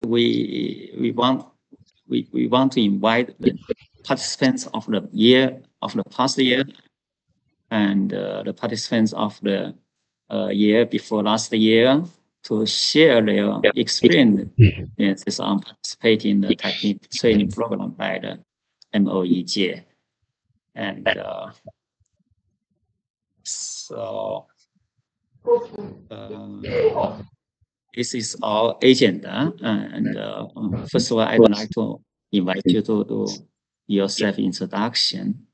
we want to invite the participants of the past year and the participants of the year before last year to share their experiences on participating in the technique training program by the MOEJ. And so this is our agenda. And first of all, I'd like to invite you to do your self-introduction.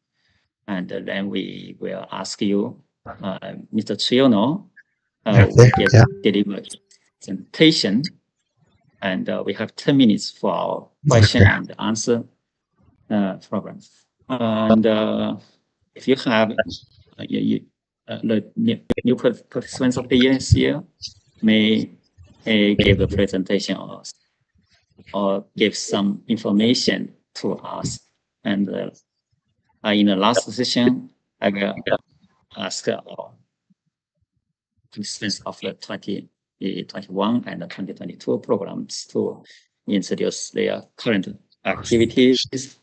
And then we will ask you, Mr. Triono, deliver a presentation. And we have 10 minutes for our question and answer program. And if you have the new participants of the year this year, may give a presentation or give some information to us. And in the last session, I will ask our participants of the 2021 and the 2022 programs to introduce their current activities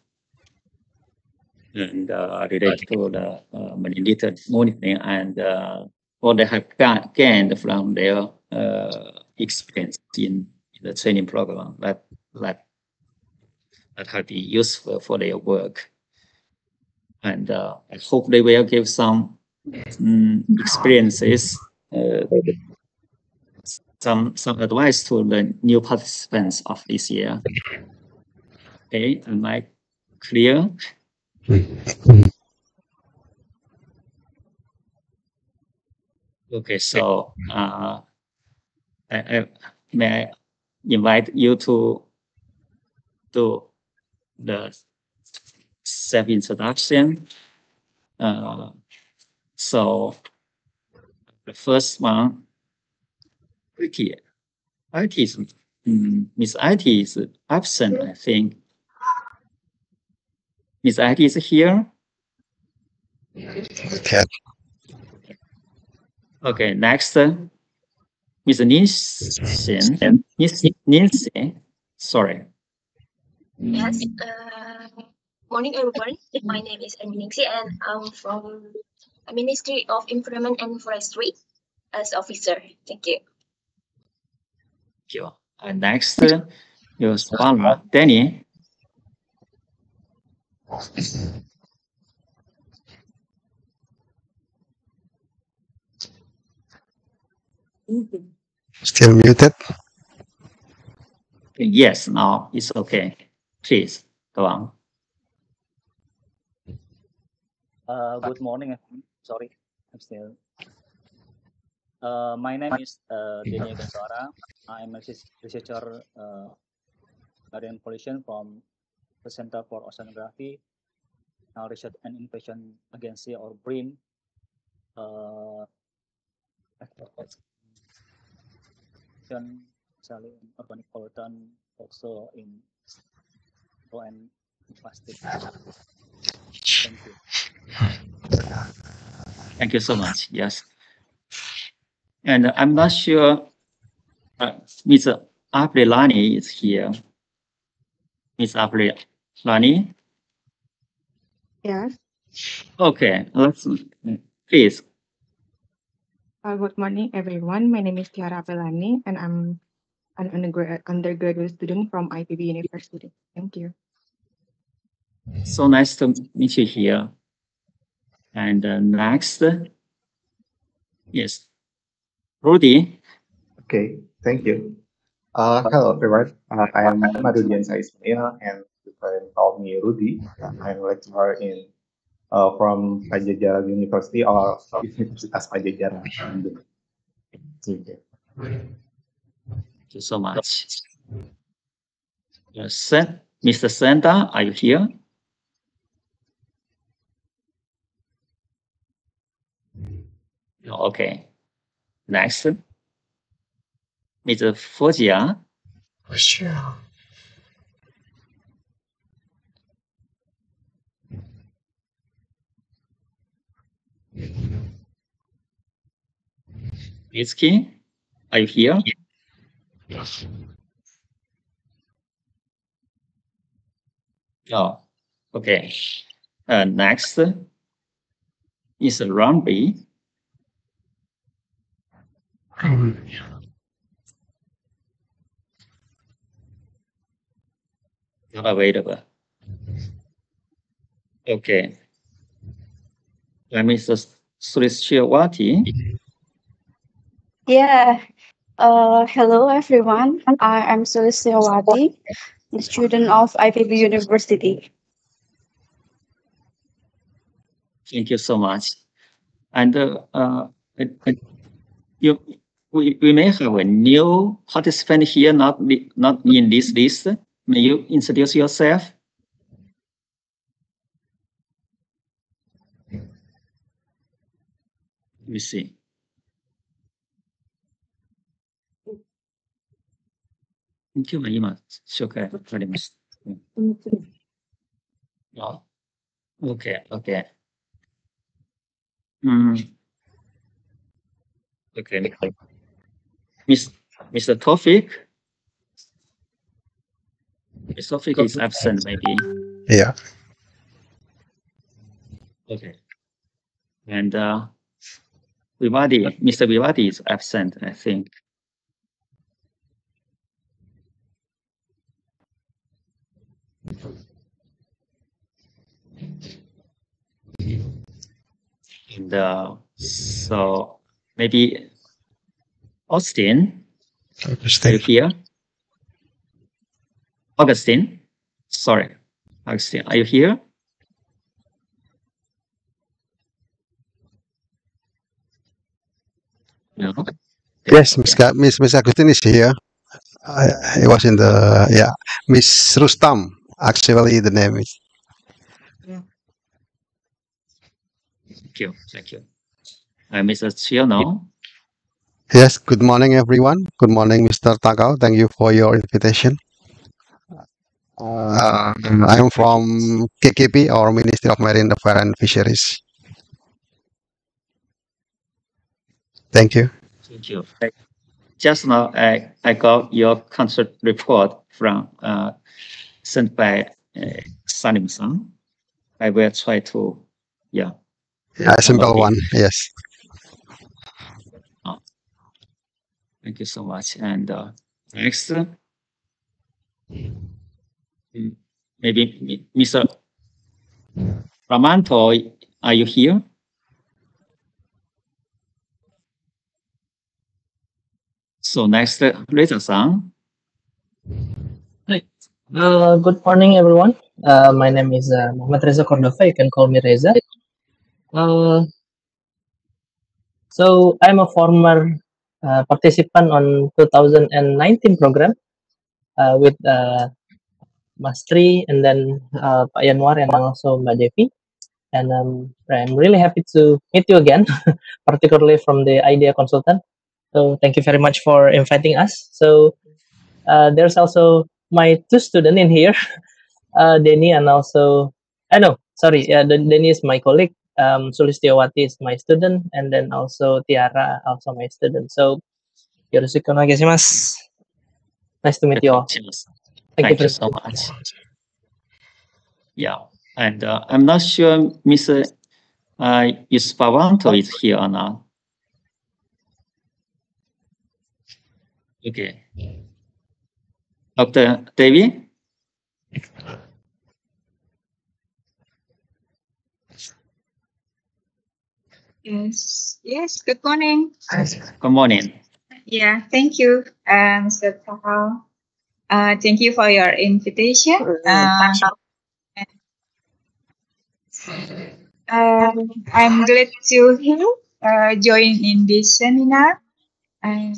and related to the monitoring and what they have gained from their experience in the training program that have been useful for their work. And I hope they will give some experiences, some advice to the new participants of this year. Okay, am I clear? Okay, so may I invite you to do the self-introduction. So the first one, IT is Miss IT is absent, I think. Miss IT is here. Okay. Okay, next, Ms. Nielsen. Nielsen, sorry. Yes. Morning, everyone. My name is Ningsi, and I'm from Ministry of Environment and Forestry as officer. Thank you. Thank you. And next, your Spalma, Danny. Still muted? Yes, now it's okay. Please go on. Good morning. Sorry, I'm still. My name is Denny Goswara. I'm a researcher marine pollution from the Center for Oceanography, Research and Innovation Agency, or BRIN. Especially in organic pollutant, also in and plastic. Thank you. Thank you so much. Yes. And I'm not sure Ms. Abdelani is here. Ms. Abdelani? Yes. Okay, let's please. Good morning, everyone. My name is Tiara Pelani, and I'm an undergraduate student from IPB University. Thank you. So nice to meet you here. And next, yes, Rudy. Okay, thank you. Hello, everyone. I am Madudian Saismail, and you can call me Rudy. I'm a lecturer in from Pajajaran University or Universitas Pajajaran. Thank you so much. Yes, Mr. Santa, are you here? Okay. Next, Mr. Fojia. Sure. Mitsuki, are you here? Yes. Oh, okay. Next is Rumby. Not available. Okay. Mr. Srishwati. Yeah. Hello, everyone. I am Sulistyawati, the student of IPB University. Thank you so much. And we may have a new participant here, not in this list. May you introduce yourself? Let me see. Thank you, Maima. Oh, okay. Okay. Okay. Mr. Tofik. Mr. Tofik is absent, maybe. Yeah. Okay. And Mr. Vivadi is absent, I think. And so maybe Austin, are you here? Augustine, sorry, Augustine, are you here? No. Yes, Miss Agustin is here. I was in the Miss Rustam. Actually, the name is. Thank you. Mr. Chiono. Yes. Good morning, everyone. Good morning, Mr. Takao. Thank you for your invitation. I'm from KKP, or Ministry of Marine Affairs and Fisheries. Thank you. Thank you. Just now, I got your concert report from sent by Salim-san. I will try to, A simple one, yes. Thank you so much. And next, maybe Mr. Ramanto, are you here? So next, Reza-san. Hi. Good morning, everyone. My name is Muhammad Reza Cordova. You can call me Reza. So I'm a former participant on 2019 program with Mas Tri and then Pak Yanwar and also Mbak Devi. And I'm really happy to meet you again, particularly from the IDEA consultant. So thank you very much for inviting us. So there's also my two students in here, Denny and also, Denny is my colleague. Sulistyawati is my student, and then also Tiara, also my student. So, yoroshiku onegaishimasu. Nice to meet you all. Thank you so much. Yeah, and I'm not sure Mr. Yuspavanto is here or not. Okay. Dr. Devi? Yes, good morning. Good morning. Yeah, thank you, Mr. Takao. Thank you for your invitation. I'm glad to join in this seminar. And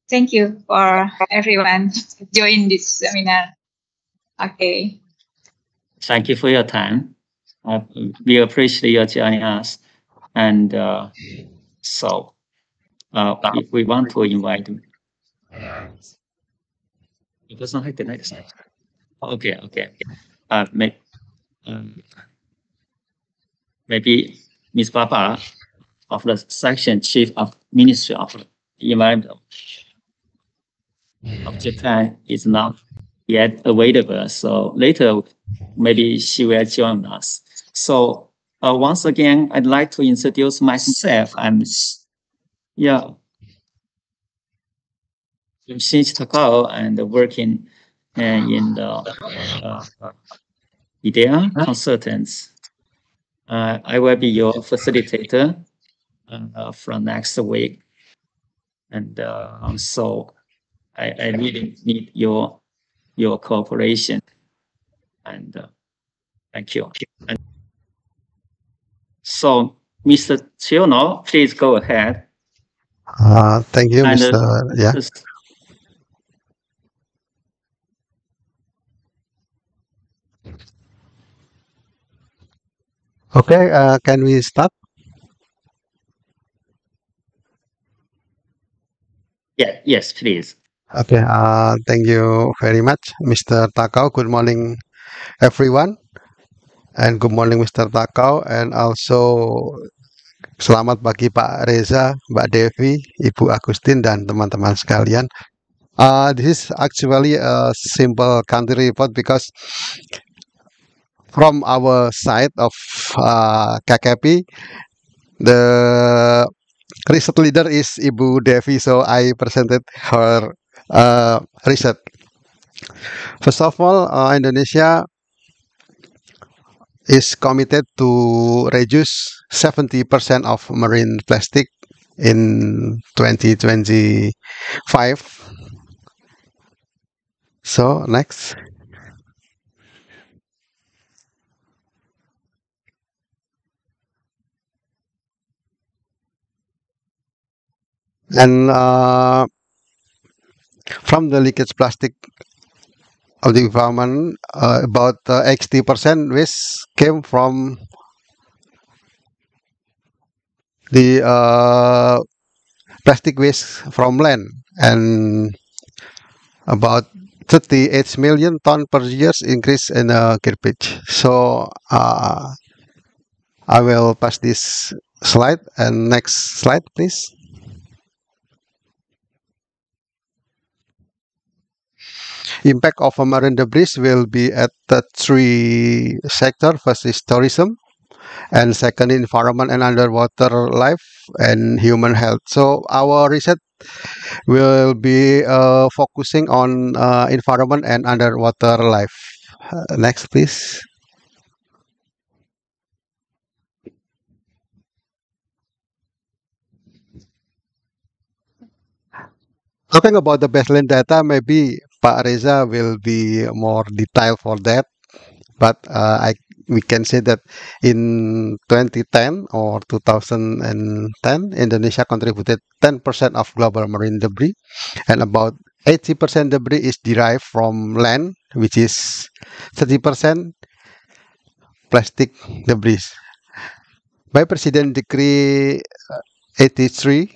thank you for everyone join this seminar. Okay. Thank you for your time. We appreciate your joining us. And so we want to invite you. Okay. Maybe Ms. Papa of the section chief of Ministry of Environment of Japan is not yet available. So later maybe she will join us. So once again, I'd like to introduce myself. I'm Shinji Takao and working in the IDEA consultants. I will be your facilitator from next week. And so I really need your cooperation. And thank you. And so, Mr. Chiono, please go ahead. Thank you, And, Mr. Yeah. Okay, can we start? Yeah, yes, please. Okay, thank you very much, Mr. Takao. Good morning, everyone. And good morning, Mr. Takao. And also, selamat pagi Pak Reza, Mbak Devi, Ibu Agustin, dan teman-teman sekalian. This is actually a simple country report because from our side of KKP, the research leader is Ibu Devi, so I presented her research. First of all, Indonesia is committed to reduce 70% of marine plastic in 2025. So, next. And from the leakage plastic of the environment, about 80% waste came from the plastic waste from land, and about 38 million ton per year increase in garbage. So I will pass this slide, and next slide, please. Impact of marine debris will be at the three sectors. First is tourism, and second environment and underwater life, and human health. So our research will be focusing on environment and underwater life. Next, please. Talking about the baseline data, maybe Pak Reza will be more detailed for that. But we can say that in 2010 or 2010, Indonesia contributed 10% of global marine debris, and about 80% debris is derived from land, which is 30% plastic debris. By President Decree 83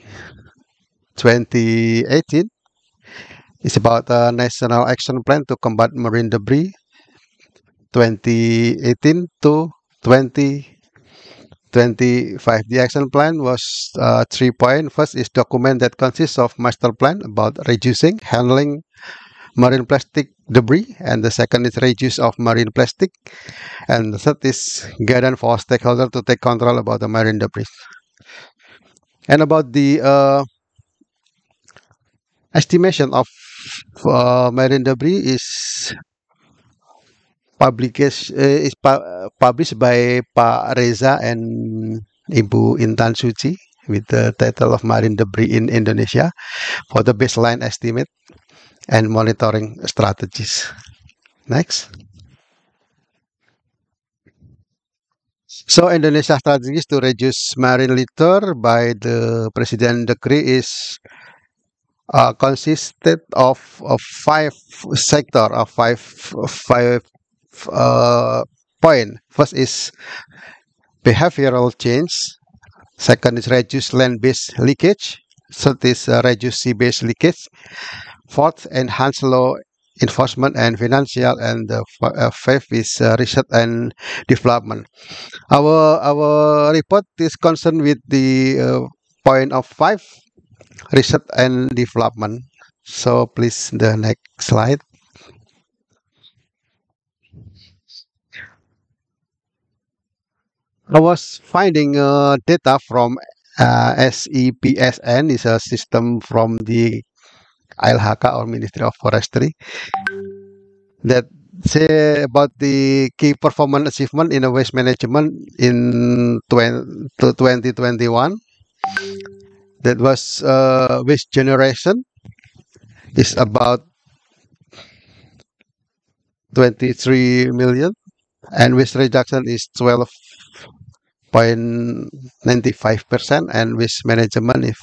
2018, it's about a national action plan to combat marine debris 2018 to 2025. The action plan was 3 points. First is document that consists of master plan about reducing, handling marine plastic debris, and the second is reduce of marine plastic, and the third is guidance for stakeholders to take control about the marine debris. And about the estimation of marine debris is published by Pak Reza and Ibu Intan Suci with the title of Marine Debris in Indonesia for the baseline estimate and monitoring strategies. Next. So Indonesia strategies to reduce marine litter by the President Decree is consisted of 5 sector of five point. First is behavioral change. Second is reduce land-based leakage. Third is reduce sea-based leakage. Fourth, enhance law enforcement and financial. And fifth is research and development. Our report is concerned with the point of 5, research and development. So please, the next slide. I was finding data from SEPSN, is a system from the ILHK or Ministry of Forestry, that say about the key performance achievement in a waste management in 2021. That was waste generation is about 23 million, and waste reduction is 12.95%, and waste management is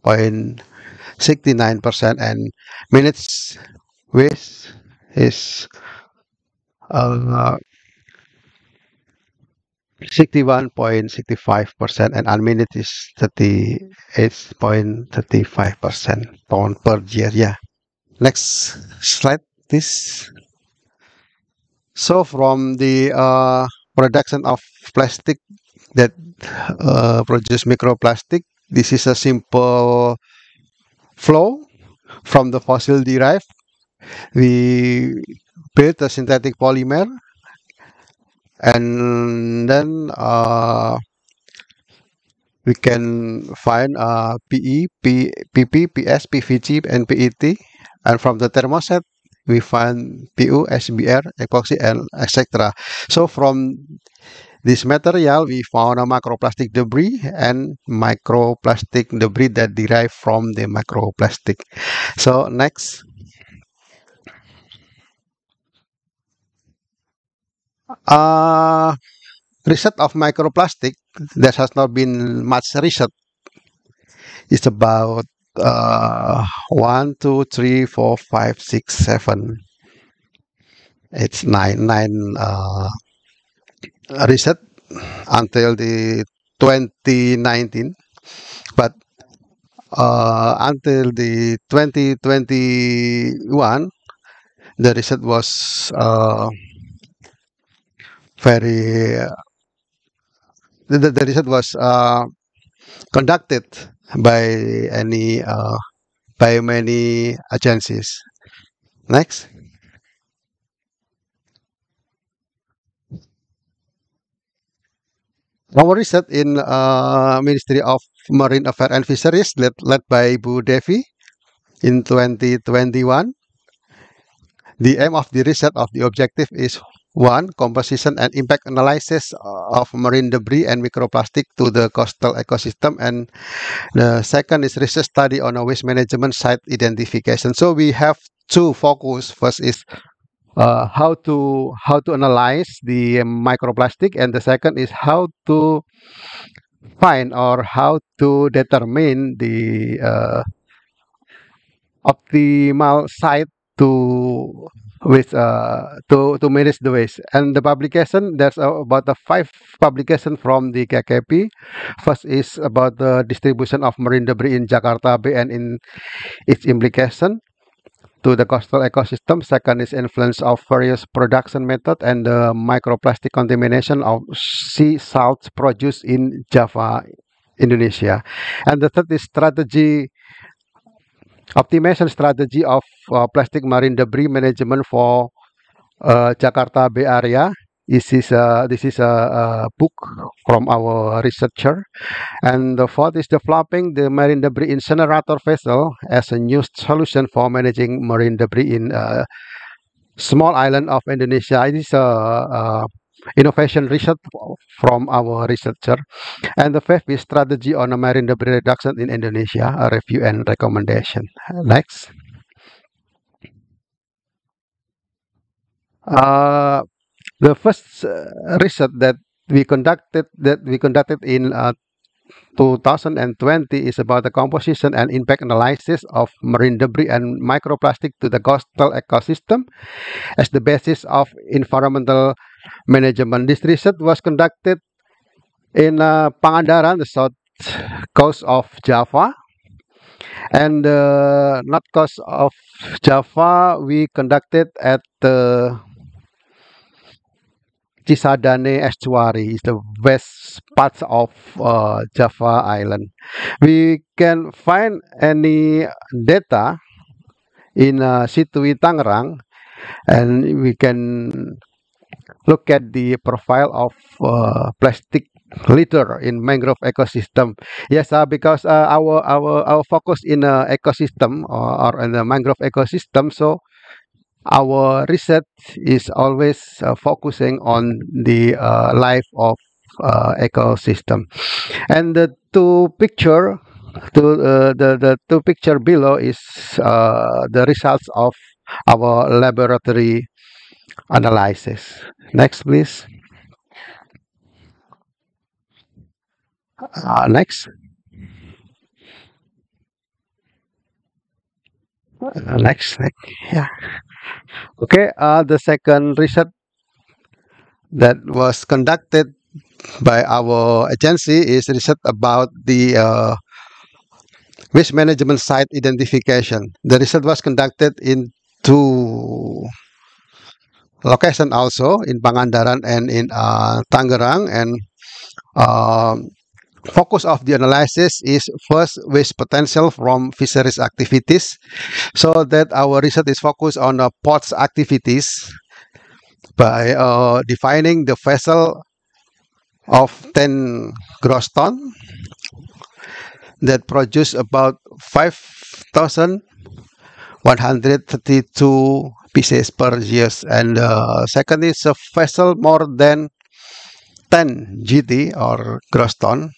48.69%, and minutes waste is 61.65%, and unminute is 38.35% ton per year. Yeah. Next slide, please. So from the production of plastic that produce microplastic, this is a simple flow from the fossil derived. We build a synthetic polymer, and then we can find PE, PP, PS, PVC, and PET. And from the thermoset, we find PU, SBR, epoxy, and etc. So from this material, we found a microplastic debris and microplastic debris that derive from the microplastic. So next. Research of microplastic, there has not been much research. It's about 1, 2, 3, 4, 5, 6, 7, 8, 9 research until the 2019, but until the 2021, the research was very the research was conducted by many agencies. Next. Our research in Ministry of Marine Affairs and Fisheries, led by Bu Devi in 2021. The aim of the research of the objective is: 1. Composition and impact analysis of marine debris and microplastic to the coastal ecosystem, and the second is research study on a waste management site identification. So we have two focus. First is how to analyze the microplastic, and the second is how to find or how to determine the optimal site to to manage the waste. And the publication, there's about 5 publication from the KKP. First is about the distribution of marine debris in Jakarta Bay and in its implication to the coastal ecosystem. Second is influence of various production method and the microplastic contamination of sea salts produced in Java, Indonesia. And the third is optimization strategy of plastic marine debris management for Jakarta Bay Area. This is a book from our researcher. And the fourth is developing the marine debris incinerator vessel as a new solution for managing marine debris in small island of Indonesia. It is a innovation research from our researcher. And the fifth is strategy on a marine debris reduction in Indonesia, a review and recommendation. Next. The first research that we conducted in 2020 is about the composition and impact analysis of marine debris and microplastic to the coastal ecosystem as the basis of environmental management. This research was conducted in Pangandaran, the south coast of Java, and the north coast of Java we conducted at the Cisadane estuary, is the west part of Java Island. We can find any data in Situi Tangerang, and we can look at the profile of plastic litter in mangrove ecosystem. Yes, because our focus in ecosystem or in the mangrove ecosystem, so our research is always focusing on the life of ecosystem. And the two picture below is the results of our laboratory analysis. Next, please. Next. Next. Yeah. Okay. The second research that was conducted by our agency is research about the waste management site identification. The research was conducted in two locations also, in Pangandaran and in Tangerang, and focus of the analysis is first waste potential from fisheries activities, so that our research is focused on ports activities by defining the vessel of 10 gross ton that produce about 5,132 pieces per year, and second is a vessel more than 10 GT or gross ton.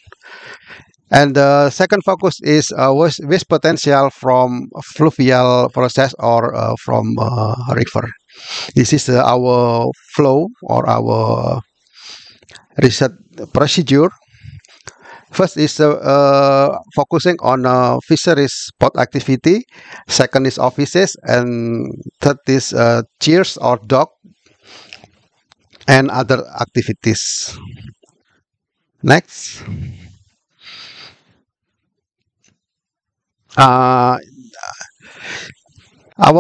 And the second focus is waste potential from fluvial process or from river. This is our flow or our research procedure. First is focusing on fisheries port activity. Second is offices, and third is cheers or dock and other activities. Next. Our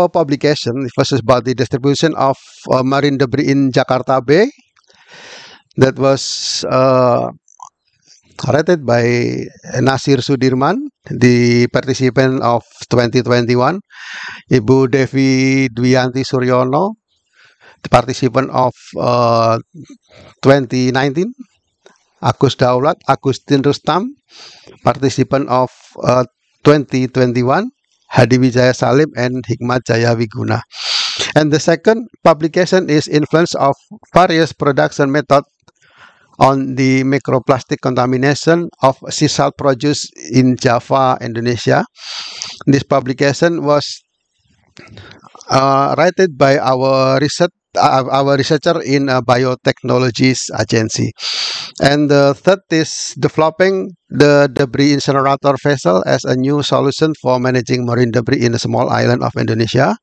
publication first is about the distribution of marine debris in Jakarta Bay. That was rated by Nasir Sudirman, the participant of 2021. Ibu Devi Dwianti Suryono, the participant of 2019. Agus Daulat, Agustin Rustam, participant of 2021. Hadi Wijaya Salim and Hikmat Jaya Wiguna. And the second publication is influence of various production methods on the microplastic contamination of sea salt produce in Java, Indonesia. This publication was rated by our researcher in biotechnologies agency. And the third is developing the debris incinerator vessel as a new solution for managing marine debris in a small island of Indonesia.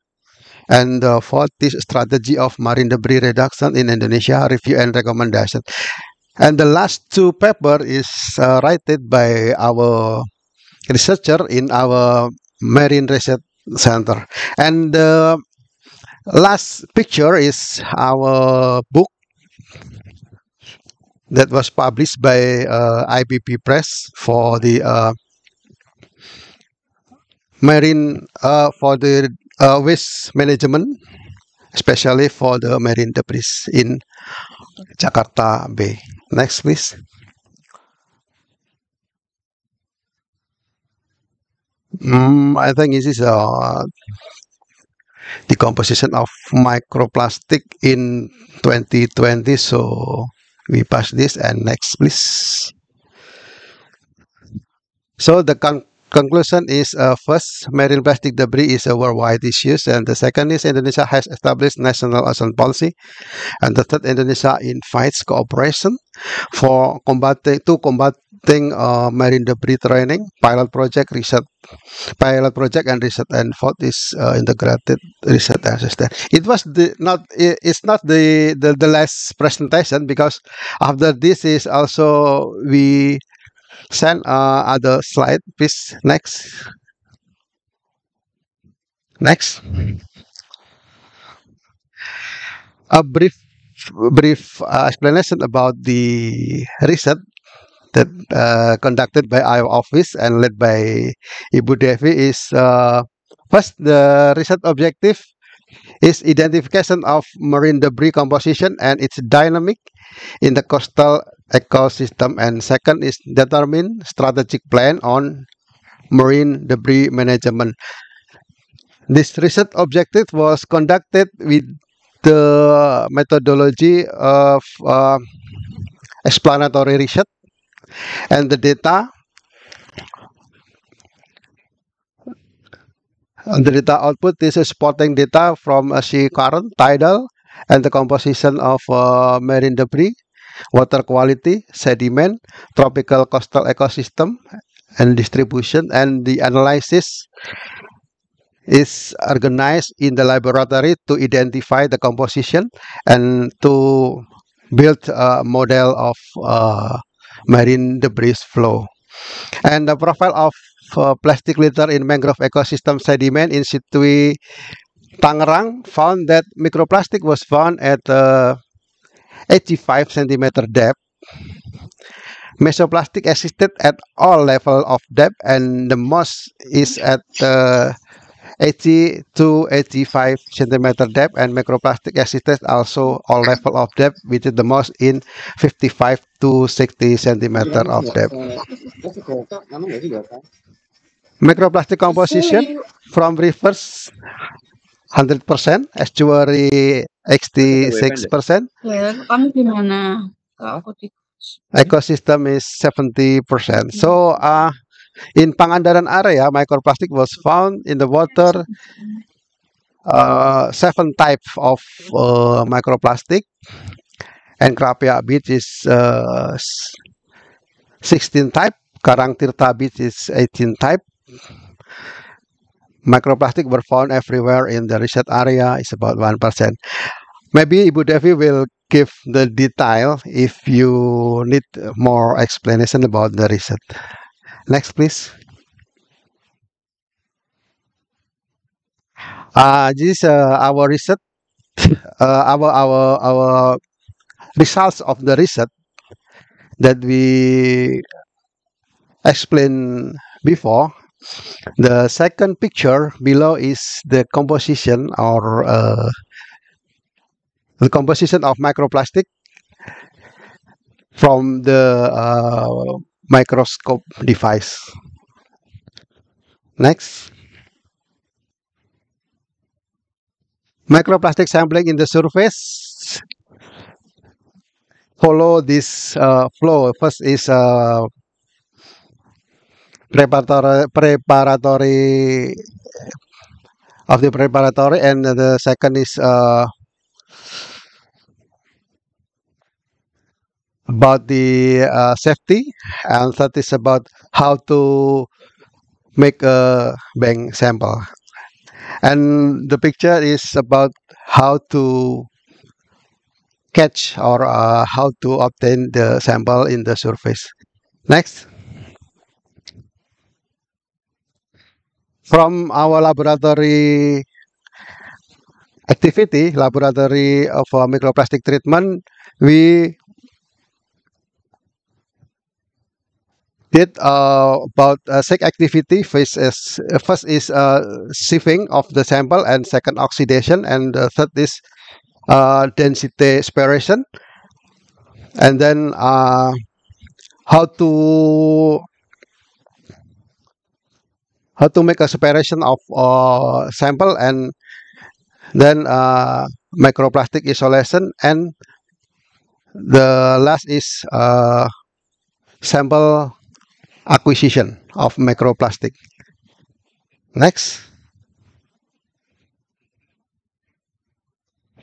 And the fourth is strategy of marine debris reduction in Indonesia, review and recommendation. And the last two paper is rated by our researcher in our marine research center. And the last picture is our book that was published by IBP Press for the marine for the waste management, especially for the marine debris in Jakarta Bay. Next, please. I think this is the composition of microplastic in 2020. So we pass this, and next, please. So the conclusion is first, marine plastic debris is a worldwide issue, and the second is Indonesia has established national ocean policy, and the third, Indonesia invites cooperation for combating marine debris training, pilot project and research, and fourth is integrated research and assistance. It was it's not the last presentation, because after this is also we send other slide, please. Next. A brief explanation about the research that conducted by our office and led by Ibu Devi is first, the research objective is identification of marine debris composition and its dynamic in the coastal ecosystem. And second is determine strategic plan on marine debris management. This research objective was conducted with the methodology of explanatory research, and the data output is supporting data from sea current, tidal, and the composition of marine debris, water quality, sediment, tropical coastal ecosystem, and distribution. And the analysis is organized in the laboratory to identify the composition and to build a model of marine debris flow. And the profile of plastic litter in mangrove ecosystem sediment in situ Tangerang found that microplastic was found at 85 centimeter depth. Mesoplastic existed at all level of depth, and the most is at 80 to 85 centimeter depth, and microplastic existed also all level of depth, with the most in 55 to 60 centimeter of depth. Microplastic composition from rivers 100%, estuary 86%, Kamu gimana? Aku ecosystem is 70%. So in Pangandaran area, microplastic was found in the water. 7 types of microplastic, and Krapia beach is 16 type. Karangtirta beach is 18 type. Microplastic were found everywhere in the research area. Is about 1%. Maybe Ibu Devi will give the detail if you need more explanation about the research. Next, please. This is our research, our results of the research that we explained before. The second picture below is the composition or the composition of microplastic from the microscope device. Next. Microplastic sampling in the surface follow this flow. First is preparatory of the preparatory, and the second is about the safety, and third is about how to make a bank sample. And the picture is about how to catch or how to obtain the sample in the surface. Next. From our laboratory activity, laboratory of microplastic treatment, we did about 6 activity. First is sieving of the sample, and second oxidation, and third is density separation, and then how to make a separation of sample, and then microplastic isolation, and the last is sample acquisition of microplastic. Next.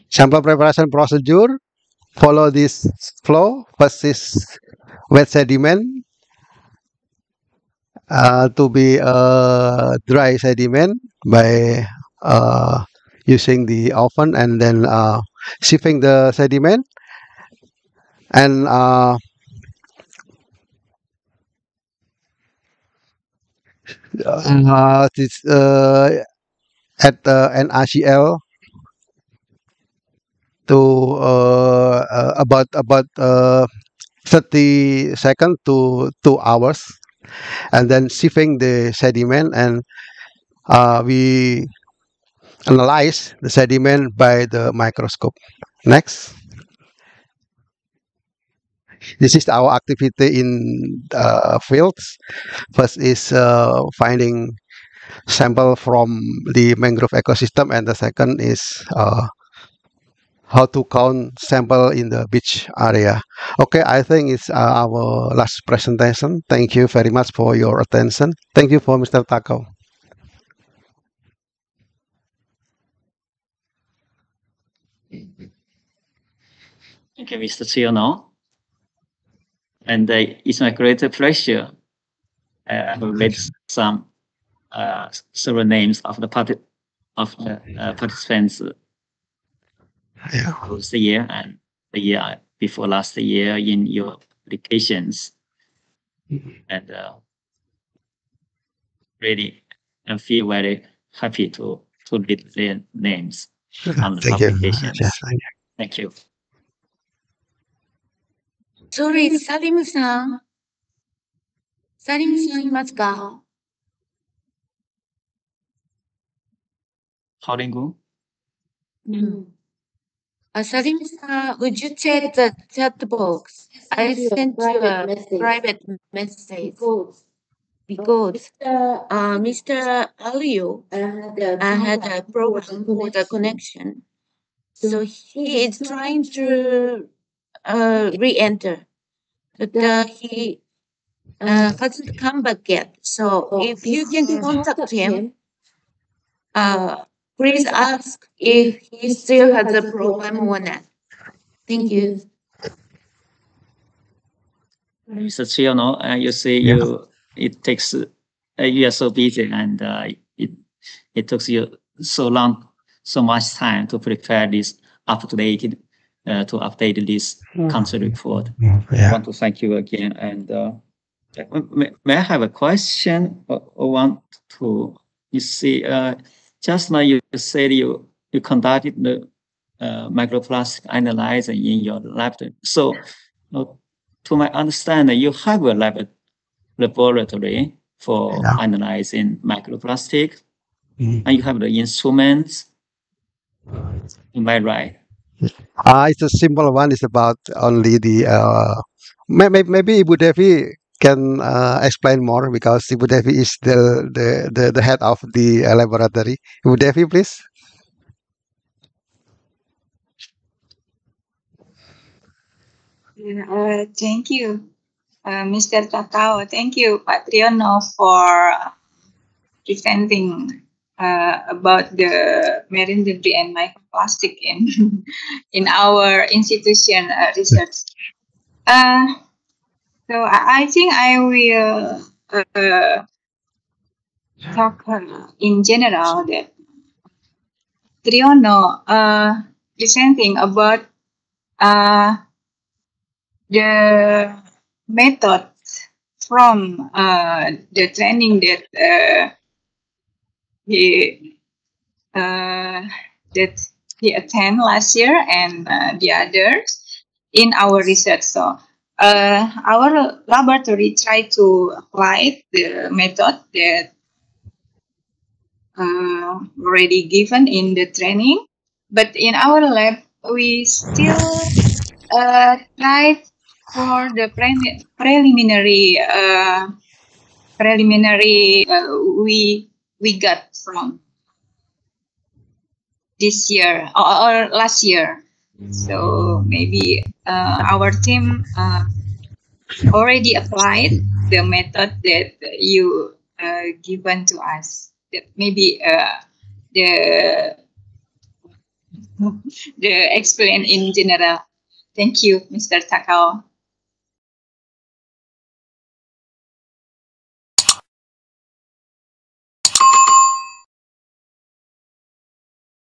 Sample preparation procedure follow this flow. First is wet sediment to be dry sediment by using the oven, and then sieving the sediment, and this, at NaCl to about 30 seconds to 2 hours, and then sieving the sediment, and we analyze the sediment by the microscope. Next. This is our activity in fields. First is finding sample from the mangrove ecosystem, and the second is how to count sample in the beach area. Okay, I think it's our last presentation. Thank you very much for your attention. Thank you for Mr. Takao. Thank you, Mr. Chiono. And it's my great pleasure to read some several names of the participants this year and the year before last year in your applications. And really, I feel very happy to read their names on the Thank you. applications. Yes, Thank you. Sorry, Salim-san. Salim-san, いますか? Holding Salim-san, would you check the chat box? I sent you a private message because Mr. Alio had a problem with the connection. So he is trying to re-enter, but he hasn't come back yet. So if you can contact him, please ask if he still has a problem or not. Thank you. Mr. Chiono, you say it takes you are so busy and it took you so much time to prepare this updated to update this country report. I want to thank you again. And may I have a question? Or want to you see just now you said you conducted the microplastic analysis in your lab. So to my understanding, you have a laboratory for analyzing microplastic, and you have the instruments. Am I right? It's a simple one. It's about only the maybe Ibu Devi can explain more because Ibu Devi is the head of the laboratory. Ibu Devi, please. Thank you, Mr. Takao. Thank you, Pak Triono, for presenting about the marine debris and microplastic in our institution research. So I think I will talk in general that Triono presenting about the method from the training that he attended last year and the others in our research. So our laboratory tried to apply the method that already given in the training, but in our lab we still tried for the preliminary we got from this year or last year. So maybe our team already applied the method that you given to us. That maybe the explain in general. Thank you, Mr. Takao.